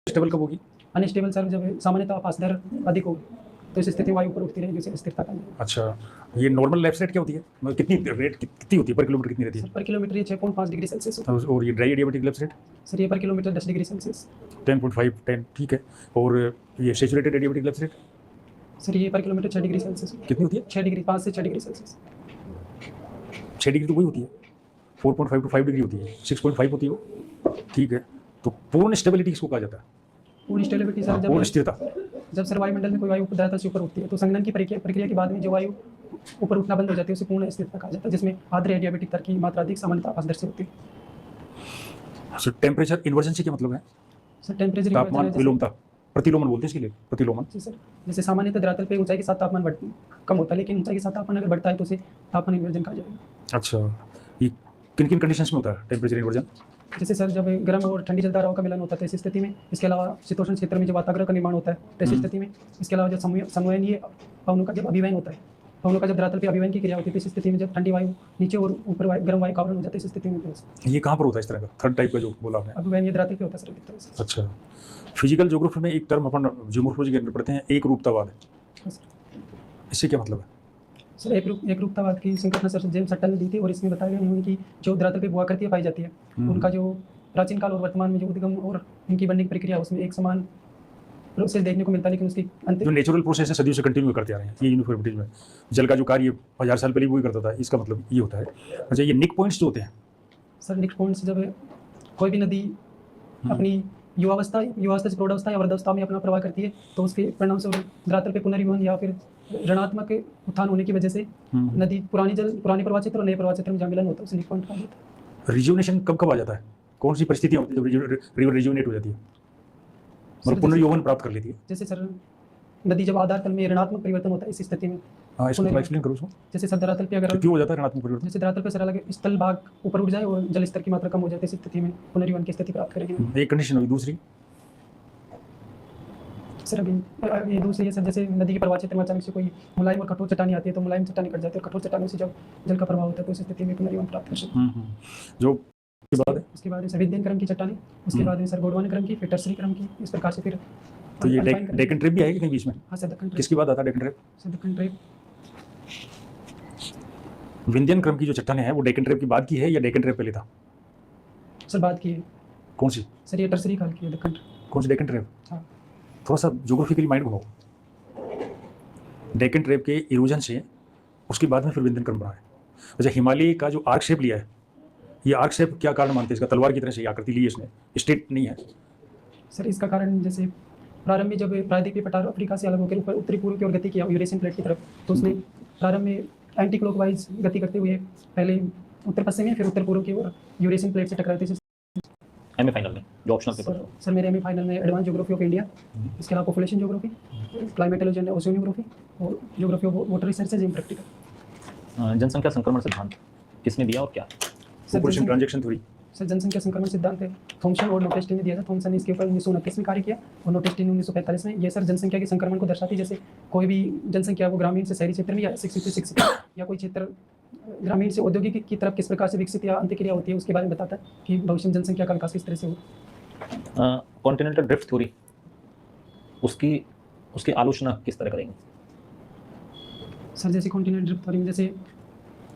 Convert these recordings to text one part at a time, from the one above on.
Stable कब होगी? Unstable sir जब सामान्यतः आपात दर अधिक हो तो इस स्थिति में वायु ऊपर उठती रहेगी, उसे स्थिरता कहा जाएगा। अच्छा, ये नॉर्मल लैप्स रेट क्या होती है? मतलब कितनी होती है पर किलोमीटर, कितनी रहती सर पर किलोमीटर ये 6.5 डिग्री सेल्सियस होता है? और ये ड्राई एडियाबैटिक लैप्स रेट? है। सर ये पर किलोमीटर 10 डिग्री सेल्सियस। 10.5, 10, ठीक है। और ये saturated adiabatic lapse rate sir ये पर किलोमीटर 6 डिग्री सेल्सियस कितनी होती है? 6 डिग्री 5 से 6 डिग्री सेल्सियस। 6 डिग्री तो वही होती है, 4.5 to 5 डिग्री होती है, 6.5 होती है वो, ठीक है। तो पूर्ण स्टेबिलिटी किसको कहा जाता है? पूर्ण स्टेबिलिटी सर पूर्ण स्थिरता। जब सर वायुमंडल में कोई वायु पदार्थ से ऊपर उठती है तो संघनन की प्रक्रिया के बाद में जो वायु ऊपर उठना बंद हो जाती है उसे पूर्ण स्थिरता कहा जाता है, जिसमें आर्द्र एडियाबैटिक दर की मात्रा अधिक सामान्यतः आपात दर से होती है। सर टेम्परेचर इन्वर्जन से क्या मतलब है? सर टेम्परेचर तापमान विलोमता, प्रतिलोमन बोलते हैं इसके लिए, प्रतिलोमन। जी सर, जैसे सामान्यतः धरातल पे ऊंचाई के साथ तापमान कम होता है, लेकिन ऊंचाई के साथ तापमान अगर बढ़ता है तो उसे तापमान इन्वर्जन कहा जाएगा। अच्छा, ये किन किन कंडीशंस में होता है टेम्परेचर इन्वर्जन? जैसे सर जब गर्म और ठंडी जलधाराओं का मिलन होता है तो इस स्थिति में, इसके अलावा शीतोष्ण क्षेत्र में जब वातावरण का निर्माण होता है तो इस स्थिति में, इसके अलावा जब संवहनीय पवनों का जब अभिवयन होता है, पवनों का जब धरातल पे अभिवयन की क्रिया होती है तो इस स्थिति में जब ठंडी वायु नीचे और ऊपर गर्म वायु का आवरण हो जाता है, इस स्थिति में ये कहाँ पर होता है इस तरह का थर्ड टाइप का जो बोला आपने? अभिवयन ये धरातल पे होता है सर, एक तरह से। अच्छा, फिजिकल ज्योग्राफी में एक टर्म अपन जियोमॉर्फोलॉजी के अंदर पढ़ते हैं, एक रूपतावाद। हाँ सर। इससे क्या मतलब है? सर एक रूपतावाद की संकल्पना सर जेम्स हटल ने दी थी और इसमें बताया गया उन्होंने कि जो धरातल पे भूआकृतियाँ पाई जाती है उनका जो प्राचीन काल और वर्तमान में जो उद्गम और इनकी बनने की प्रक्रिया उसमें एक समान प्रोसेस देखने को मिलता है, लेकिन उसकी जो अंतिम नेचुरल प्रोसेस है सदियों से कंटिन्यू करते आ रहे हैं ये यूनिफॉर्मिटीज में, जल का जो कार्य 1000 साल पहले वही करता था, इसका मतलब ये होता है। अच्छा, ये निक पॉइंट्स जो होते हैं सर निक पॉइंट्स जब कोई भी नदी अपनी युवावस्था से प्रौढ़ावस्था या वृद्धावस्था में अपना प्रवाह करती है तो उसके परिणाम से धरातल पे पुनर्जीवन या फिर ऋणात्मक उत्थान होने की वजह से नदी पुराने प्रवाह क्षेत्र और नए प्रवाह क्षेत्र में जहाँ मिलन होता है उसे निक पॉइंट कहा जाता है। रिजुवनेशन कब कब आ जाता है? कौन सी परिस्थितियाँ होती है जब रिवर रिजुवनेट हो जाती है, मतलब पुनर्यौवन प्राप्त कर लेती है? जैसे सर नदी जब आधार तल में ऋणात्मक परिवर्तन होता है इस स्थिति में। हाँ, इसको थोड़ा एक्सप्लेन करो उसको। जैसे सर धरातल पे अगर क्यों हो जाता है ऋणात्मक परिवर्तन? जैसे धरातल पे सर अलग स्थल भाग ऊपर उठ जाए और जल स्तर की मात्रा कम हो जाती है, इस स्थिति में पुनर्जीवन की स्थिति प्राप्त करेगी। एक कंडीशन होगी। दूसरी सर अभी ये दूसरी है सर, जैसे नदी के प्रवाह क्षेत्र में अचानक से कोई मुलायम और कठोर चट्टानी आती है तो मुलायम चट्टानी कट जाती है और कठोर चट्टानों से जब जल का प्रवाह होता है तो इस स्थिति में पुनर्जीवन प्राप्त कर सकते हैं। जो उसके बाद है, उसके बाद सर विद्यन क्रम की चट्टानी, उसके बाद में सर गोडवान क्रम की, फिर टर्सरी क्रम की, इस प्रकार से फिर तो ये डेक्कन ट्रेप भी है कहीं बीच में? हाँ सर, दक्कन ट्रेप। किसके बाद आता है Deccan trap? Sir Deccan trap Vindhyan क्रम की जो चट्टानें हैं वो डेक्कन ट्रेप की बाद की है या डेक्कन ट्रेप पहले था? सर बात की है। कौन सी? सर ये टर्सरी काल की है दक्कन ट्रेप। कौन सी डेक्कन ट्रेप? हाँ थोड़ा सा ज्योग्राफिकली माइंड घुमाओ। डेक्कन ट्रेप के इरोजन से उसके बाद में फिर विंध्यन क्रम बना है। अच्छा, हिमालय का जो आर्क शेप लिया है, ये आर्क शेप क्या कारण मानते हैं? इसका तलवार की तरह से आकृति ली है इसने, स्ट्रेट नहीं है। सर इसका कारण जैसे प्रारंभ में जब प्रायद्वीपीय पठार अफ्रीका से अलग होकर ऊपर उत्तरी पूर्व की ओर गति किया यूरेशियन प्लेट की तरफ, तो उसने प्रारंभ में एंटी क्लॉकवाइज गति करते हुए पहले उत्तर पश्चिम में फिर उत्तर पूर्व की ओर यूरेशियन प्लेट से टकराते थे। एमए फाइनल में जो ऑप्शनल पेपर सर मेरे एमए फाइनल में एडवांस ज्योग्राफी ऑफ इंडिया, इसके अलावा population geography, climatology and oceanography और geography of water research and practical. जनसंख्या संक्रमण सिद्धांत किसने दिया और क्या? Population transaction theory. सर जनसंख्या संक्रमण सिद्धांत है थॉमसन और नोटेस्टी ने दिया था। थॉमसन ने इसके ऊपर 1929 में कार्य किया और नोटेस्टी ने 1945 में। ये सर जनसंख्या के संक्रमण को दर्शाती है, जैसे कोई भी जनसंख्या वो ग्रामीण से शहरी क्षेत्र में या शिक्षित या कोई क्षेत्र ग्रामीण से औद्योगिक की तरफ किस प्रकार से विकसित या अंत्यक्रिया होती है उसके बारे में बताता है कि भविष्य में जनसंख्या का विकास किस तरह से हो। कॉन्टिनेंटल ड्रिफ्ट थ्योरी उसकी आलोचना किस तरह करेंगे? सर जैसे कॉन्टिनेंटल ड्रिफ्ट थ्योरी में जैसे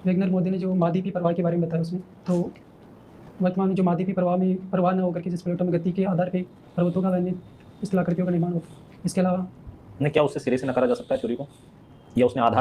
वेगनर मोदी ने जो महाद्वीपीय प्रवाह के बारे में बताया उसमें, तो वर्तमान में जो महाद्वीपीय प्रवाह न होकर के जिस प्लेटों में गति के आधार पर पर्वतों का वन्य स्थलाकृतियों का निर्माण होता है। इसके अलावा क्या उससे सिरे से नकारा जा सकता है थ्योरी को, या उसने आधार